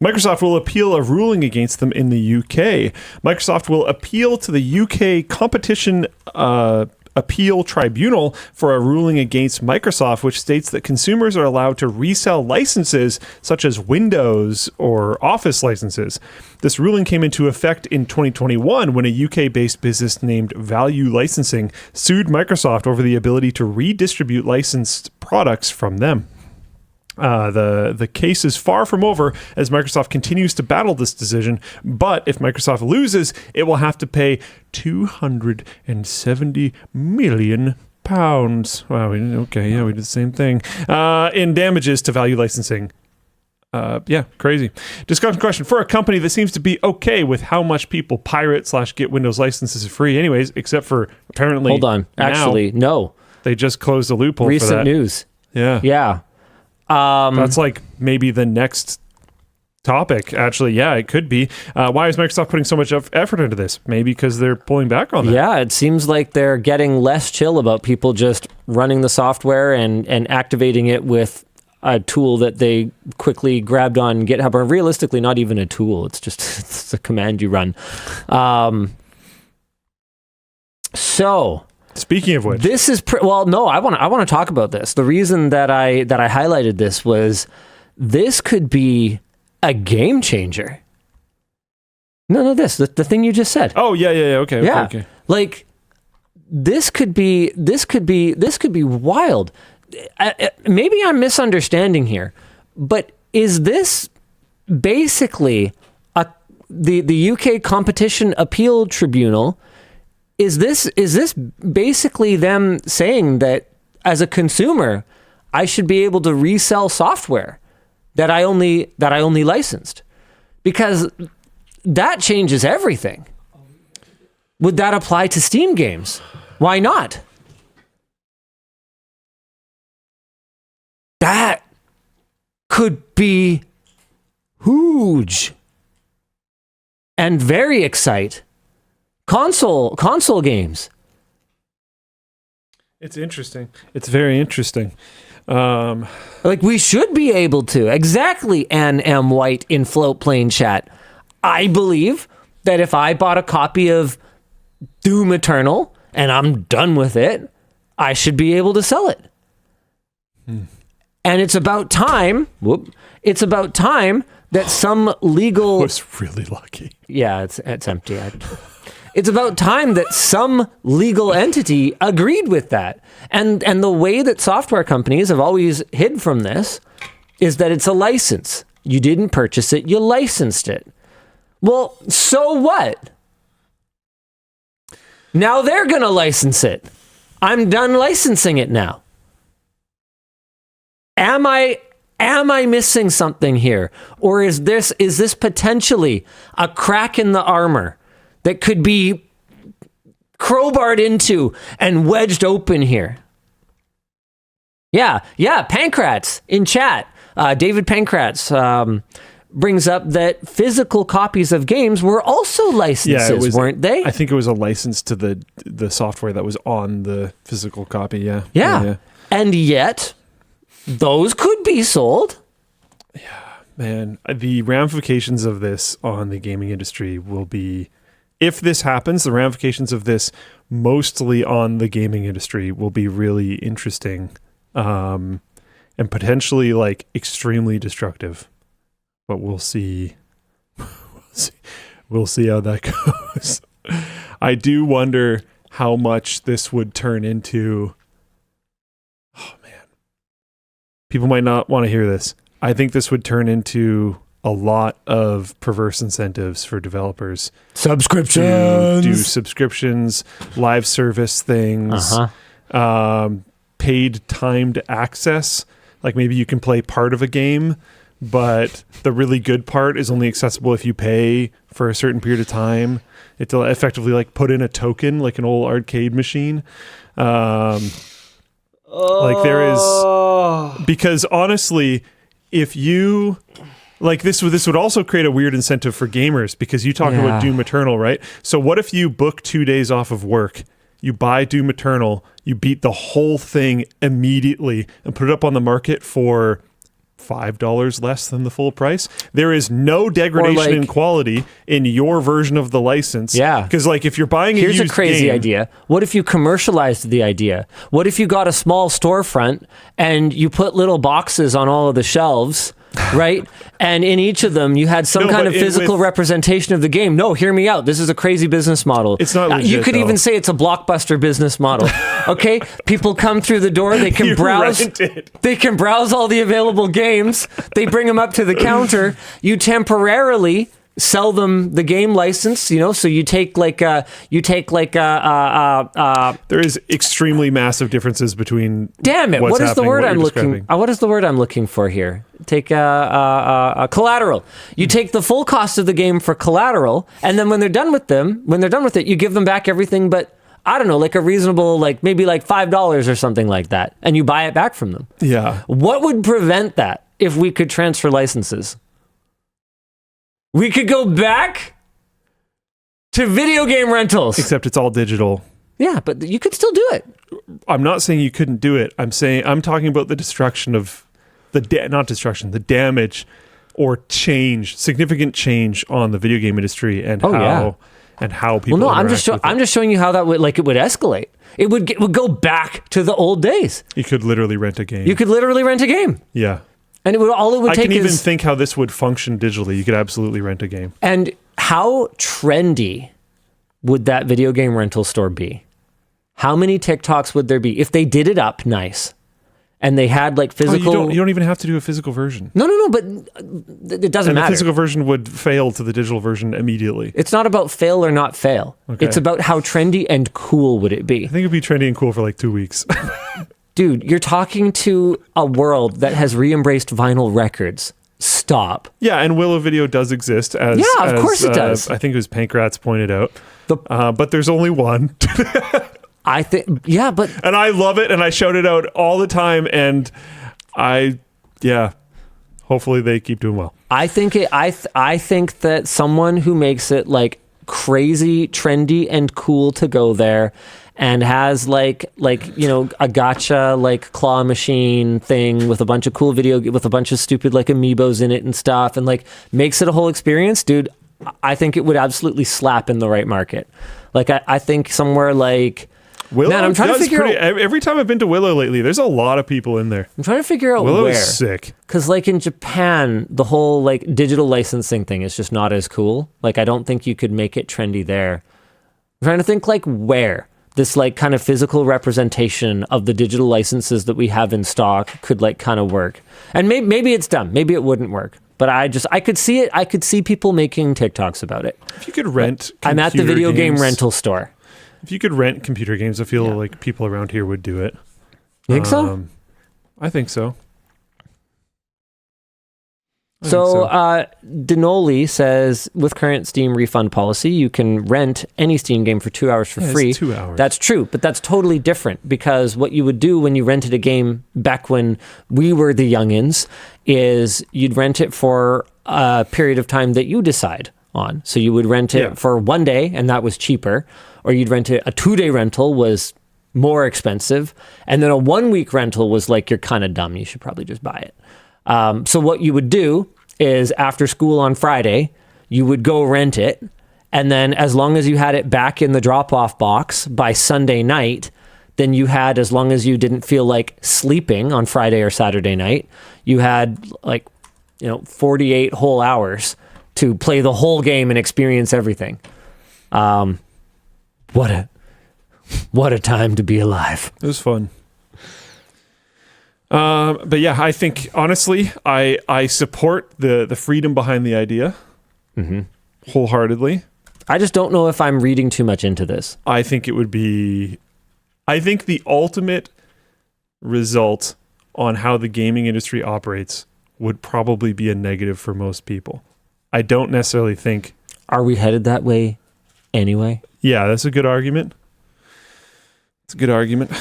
Microsoft will appeal a ruling against them in the UK. Microsoft will appeal to the UK Competition Appeal Tribunal for a ruling against Microsoft, which states that consumers are allowed to resell licenses such as Windows or Office licenses. This ruling came into effect in 2021 when a UK-based business named Value Licensing sued Microsoft over the ability to redistribute licensed products from them. The case is far from over as Microsoft continues to battle this decision, but if Microsoft loses, it will have to pay £270 million. Wow, we did the same thing. In damages to Value Licensing. Crazy. Discussion question. For a company that seems to be okay with how much people pirate / get Windows licenses free anyways, except for apparently... Hold on. Actually, no. They just closed the loophole for that. Recent news. Yeah. Yeah. That's like maybe the next topic. Actually, yeah, it could be. Why is Microsoft putting so much effort into this? Maybe because they're pulling back on that. Yeah, it seems like they're getting less chill about people just running the software and activating it with a tool that they quickly grabbed on GitHub, or realistically not even a tool. It's just it's a command you run. So... Speaking of which, this is I want to talk about this. The reason that I highlighted this was this could be a game changer. The thing you just said. Oh yeah, okay. Like this could be wild. Maybe I'm misunderstanding here, but is this basically the UK Competition Appeal Tribunal? Is this basically them saying that as a consumer, I should be able to resell software that I only licensed? Because that changes everything. Would that apply to Steam games? Why not? That could be huge and very exciting. Console games. It's interesting. It's very interesting. Like we should be able to. Exactly, Ann M. White in Float Plane Chat. I believe that if I bought a copy of Doom Eternal and I'm done with it, I should be able to sell it. And it's about time. It's about time that some legal... I was really lucky. Yeah, it's empty. It's about time that some legal entity agreed with that. And the way that software companies have always hid from this is that it's a license. You didn't purchase it, you licensed it. Well, so what? Now they're going to license it. I'm done licensing it now. Am I missing something here? Or is this potentially a crack in the armor that could be crowbarred into and wedged open here? Yeah, Pancrats in chat. David Pancrats brings up that physical copies of games were also licenses, weren't they? I think it was a license to the software that was on the physical copy, Yeah. And yet, those could be sold. Yeah, man. The ramifications of this on the gaming industry will be... If this happens, the ramifications of this mostly on the gaming industry will be really interesting and potentially like extremely destructive. But we'll see. We'll see how that goes. I do wonder how much this would turn into. Oh man, people might not want to hear this. I think this would turn into a lot of perverse incentives for developers. Subscriptions. To do subscriptions, live service things, paid timed access. Like maybe you can play part of a game, but the really good part is only accessible if you pay for a certain period of time. It's effectively like put in a token, like an old arcade machine. Like there is, because honestly, if you... Like this would also create a weird incentive for gamers because you talk about Doom Eternal, right? So what if you book 2 days off of work, you buy Doom Eternal, you beat the whole thing immediately and put it up on the market for $5 less than the full price. There is no degradation in quality in your version of the license. Yeah. Because like if you're buying Here's used a crazy game, idea. What if you commercialized the idea? What if you got a small storefront and you put little boxes on all of the shelves, right? And in each of them, you had some kind of physical representation of the game. No, hear me out. This is a crazy business model. It's not legit, you could even say it's a blockbuster business model. Okay? People come through the door. They can browse. They can browse all the available games. They bring them up to the counter. You temporarily sell them the game license, you know, so you take like there is extremely massive differences between what is the word I'm looking for here? Take collateral. You take the full cost of the game for collateral, and then when they're done with it, you give them back everything but I don't know, like a reasonable, like maybe like $5 or something like that, and you buy it back from them. Yeah. What would prevent that if we could transfer licenses? We could go back to video game rentals. Except it's all digital. Yeah, but you could still do it. I'm not saying you couldn't do it. I'm talking about the destruction of the damage or significant change on the video game industry and how people. Well, no, I'm just showing you how that would it would escalate. It would go back to the old days. You could literally rent a game. Yeah. And I can even think how this would function digitally. You could absolutely rent a game. And how trendy would that video game rental store be? How many TikToks would there be if they did it up nice and they had like physical? You don't even have to do a physical version. No, but it doesn't matter. The physical version would fail to the digital version immediately. It's not about fail or not fail. Okay. It's about how trendy and cool would it be. I think it'd be trendy and cool for like 2 weeks. Dude, you're talking to a world that has re-embraced vinyl records. Stop. Yeah, and Willow Video does exist. Of course it does. I think it was Pankrats pointed out. But there's only one. I think, yeah, but... And I love it, and I shout it out all the time, and hopefully they keep doing well. I think that someone who makes it like crazy, trendy, and cool to go there and has like you know, a gacha like claw machine thing with a bunch of cool with a bunch of stupid like amiibos in it and stuff, and like makes it a whole experience, dude. I think it would absolutely slap in the right market. Like I think somewhere like Willow. Man, I'm trying to figure out. Every time I've been to Willow lately, there's a lot of people in there. I'm trying to figure out Willow's where. Sick. Because like in Japan, the whole like digital licensing thing is just not as cool. Like I don't think you could make it trendy there. I'm trying to think like where this like kind of physical representation of the digital licenses that we have in stock could like kind of work. And maybe it's dumb. Maybe it wouldn't work. But I could see it. I could see people making TikToks about it. If you could rent, I'm at the video game rental store. If you could rent computer games, I feel like people around here would do it. You think so? I think so. So Denoli says, with current Steam refund policy, you can rent any Steam game for 2 hours for free. It's 2 hours. That's true, but that's totally different because what you would do when you rented a game back when we were the youngins is you'd rent it for a period of time that you decide on. So you would rent it for 1 day, and that was cheaper, or you'd rent it. A 2-day rental was more expensive, and then a 1 week rental was like, you're kind of dumb. You should probably just buy it. So what you would do is after school on Friday, you would go rent it. And then as long as you had it back in the drop-off box by Sunday night, then you had, as long as you didn't feel like sleeping on Friday or Saturday night, you had 48 whole hours to play the whole game and experience everything. What a time to be alive. It was fun. But yeah, I think honestly, I support the freedom behind the idea wholeheartedly. I just don't know if I'm reading too much into this. I think the ultimate result on how the gaming industry operates would probably be a negative for most people. I don't necessarily think. Are we headed that way anyway? Yeah, that's a good argument. It's a good argument.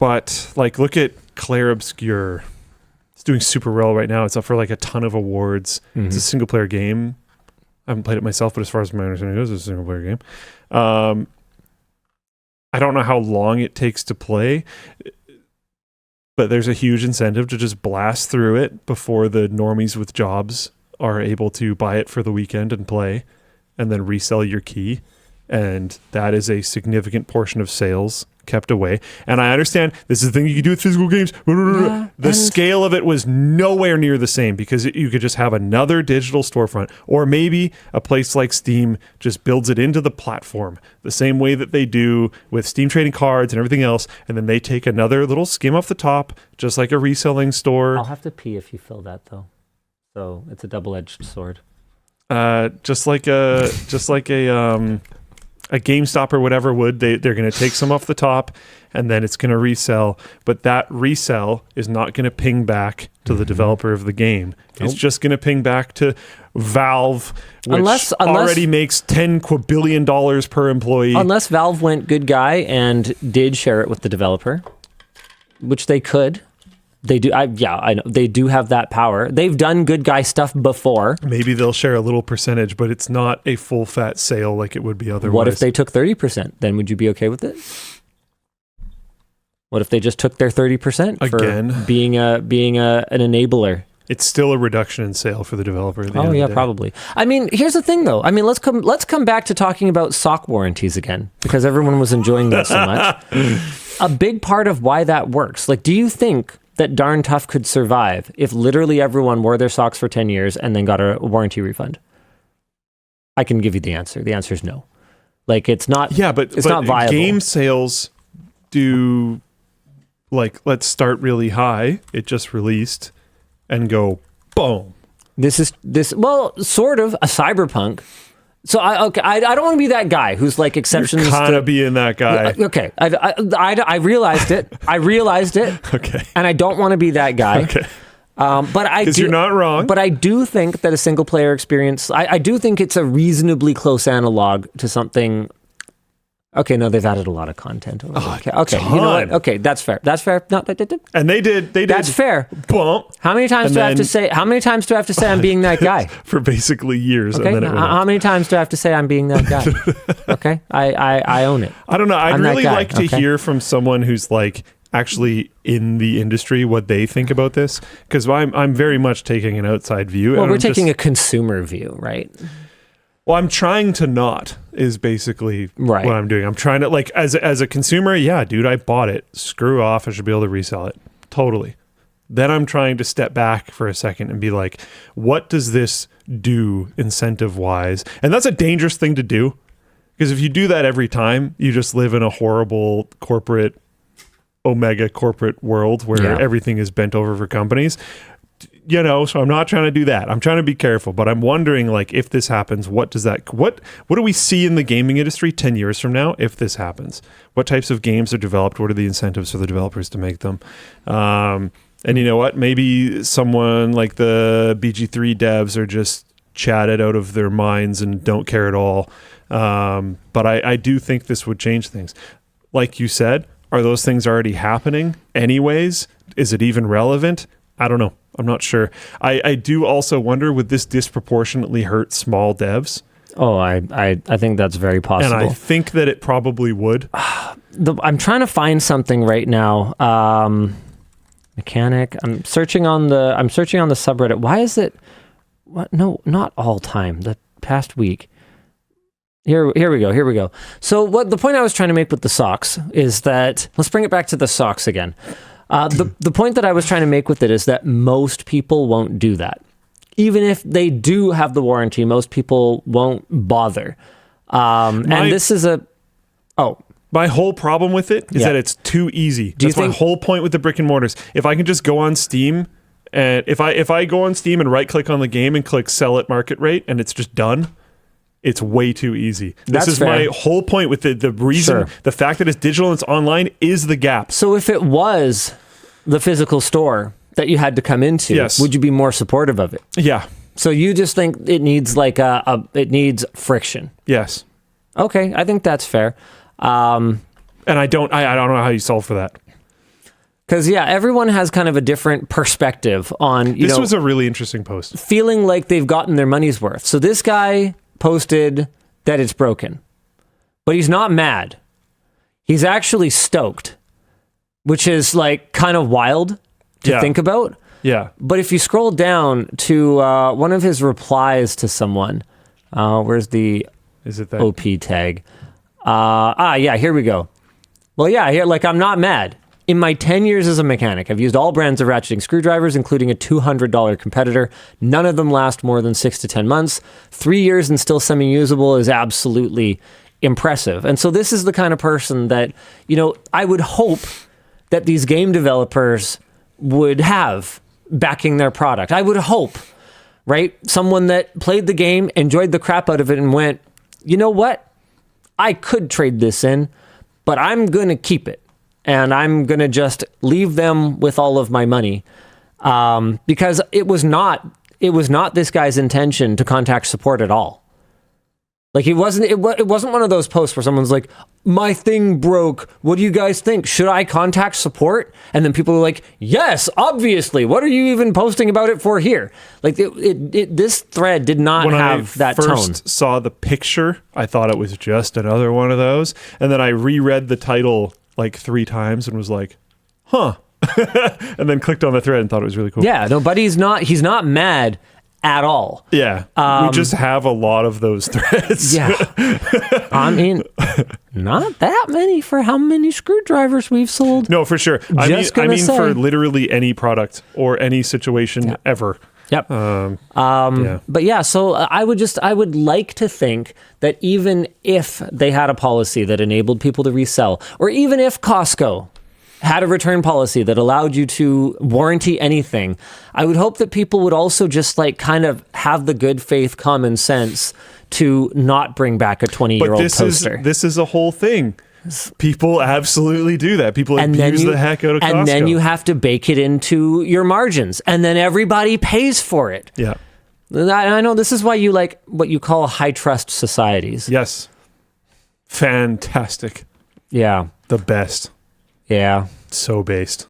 But like, look at Claire Obscure. It's doing super well right now. It's up for like a ton of awards. It's a single player game. I haven't played it myself, but as far as my understanding goes, it's a single player game. I don't know how long it takes to play. But there's a huge incentive to just blast through it before the normies with jobs are able to buy it for the weekend and play and then resell your key. And that is a significant portion of sales kept away. And I understand this is the thing you can do with physical games. Yeah, the scale of it was nowhere near the same because you could just have another digital storefront, or maybe a place like Steam just builds it into the platform the same way that they do with Steam trading cards and everything else. And then they take another little skim off the top, just like a reselling store. I'll have to pee if you fill that though. So it's a double-edged sword. Just like a GameStop or whatever would. They're going to take some off the top and then it's going to resell. But that resell is not going to ping back to the developer of the game. It's just going to ping back to Valve, which already makes $10 quadrillion per employee. Unless Valve went good guy and did share it with the developer, which they could. They do. I know. They do have that power. They've done good guy stuff before. Maybe they'll share a little percentage, but it's not a full fat sale like it would be otherwise. What if they took 30%? Then would you be okay with it? What if they just took their 30% for being an enabler? It's still a reduction in sale for the developer. Oh yeah, probably. I mean, here's the thing though. I mean, let's come back to talking about sock warranties again because everyone was enjoying that so much. A big part of why that works. Like, do you think that Darn Tough could survive if literally everyone wore their socks for 10 years and then got a warranty refund? I can give you the answer. The answer is no. Like, it's not. Yeah, but it's not viable. Game sales do, like, let's start really high. It just released and go boom. Well, sort of a Cyberpunk. So I don't want to be that guy who's like exceptions. You're kind of being that guy. Okay, I realized it. Okay, and I don't want to be that guy. Okay, but because you're not wrong. But I do think that a single player experience. I do think it's a reasonably close analog to something. Okay, no, they've added a lot of content. Okay, you know what? Okay, that's fair. No, and they did. That's fair. Bump. How many times do I have to say? How many times do I have to say I'm being that guy? For basically years. Okay. And then how many times do I have to say I'm being that guy? Okay, I own it. I don't know. I'd really like to hear from someone who's like actually in the industry what they think about this, because I'm very much taking an outside view. Well, we're taking a consumer view, right? Well, I'm trying to not is basically what I'm doing. I'm trying to, like, as a consumer, yeah, dude, I bought it. Screw off. I should be able to resell it. Totally. Then I'm trying to step back for a second and be like, what does this do incentive-wise? And that's a dangerous thing to do, because if you do that every time, you just live in a horrible omega corporate world where everything is bent over for companies. You know, so I'm not trying to do that. I'm trying to be careful, but I'm wondering, like, if this happens, what do we see in the gaming industry 10 years from now if this happens? What types of games are developed? What are the incentives for the developers to make them? And you know what? Maybe someone like the BG3 devs are just chatted out of their minds and don't care at all. But I do think this would change things. Like you said, are those things already happening anyways? Is it even relevant? I don't know. I'm not sure. I do also wonder, would this disproportionately hurt small devs? Oh, I think that's very possible. And I think that it probably would. I'm trying to find something right now. Mechanic. I'm searching on the subreddit. Why is it? What? No, not all time. The past week. Here we go. So what the point I was trying to make with the socks is that, let's bring it back to the socks again. The point that I was trying to make with it is that most people won't do that. Even if they do have the warranty, most people won't bother. And this is my whole problem with it is that it's too easy. That's my whole point with the brick and mortars. If I can just go on Steam, and if I go on Steam and right click on the game and click sell at market rate and it's just done, it's way too easy. This is my whole point with the reason, the fact that it's digital and it's online is the gap. So if it was the physical store that you had to come into, would you be more supportive of it? Yeah. So you just think it needs like it needs friction. Yes. Okay, I think that's fair. And I don't know how you solve for that. Because everyone has kind of a different perspective on This was a really interesting post. Feeling like they've gotten their money's worth. So this guy posted that it's broken, but he's not mad. He's actually stoked which is like kind of wild to think about. Yeah. But if you scroll down to one of his replies to someone, where's the Is it that? OP tag? Yeah, here we go. Well, yeah, here, like, I'm not mad. In my 10 years as a mechanic, I've used all brands of ratcheting screwdrivers, including a $200 competitor. None of them last more than 6 to 10 months. 3 years and still semi-usable is absolutely impressive. And so this is the kind of person that, you know, I would hope that these game developers would have backing their product. I would hope, right? Someone that played the game, enjoyed the crap out of it, and went, you know what? I could trade this in, but I'm going to keep it. And I'm going to just leave them with all of my money. Because it was not this guy's intention to contact support at all. Like, it wasn't one of those posts where someone's like, my thing broke. What do you guys think? Should I contact support? And then people are like, yes, obviously. What are you even posting about it for here? Like, this thread did not have that tone. When I first saw the picture, I thought it was just another one of those. And then I reread the title like 3 times and was like, huh. And then clicked on the thread and thought it was really cool. Yeah, no, but he's not mad at all. Yeah. We just have a lot of those threads. Yeah. I mean, not that many for how many screwdrivers we've sold. No, for sure. I mean for literally any product or any situation ever. Yep. But yeah, so I would like to think that even if they had a policy that enabled people to resell, or even if Costco had a return policy that allowed you to warranty anything, I would hope that people would also just like kind of have the good faith common sense to not bring back a 20-year-old poster. This is a whole thing. People absolutely do that. People abuse the heck out of Costco. And then you have to bake it into your margins, and then everybody pays for it. Yeah. I know this is why you like what you call high trust societies. Yes. Fantastic. Yeah. The best. Yeah. So based.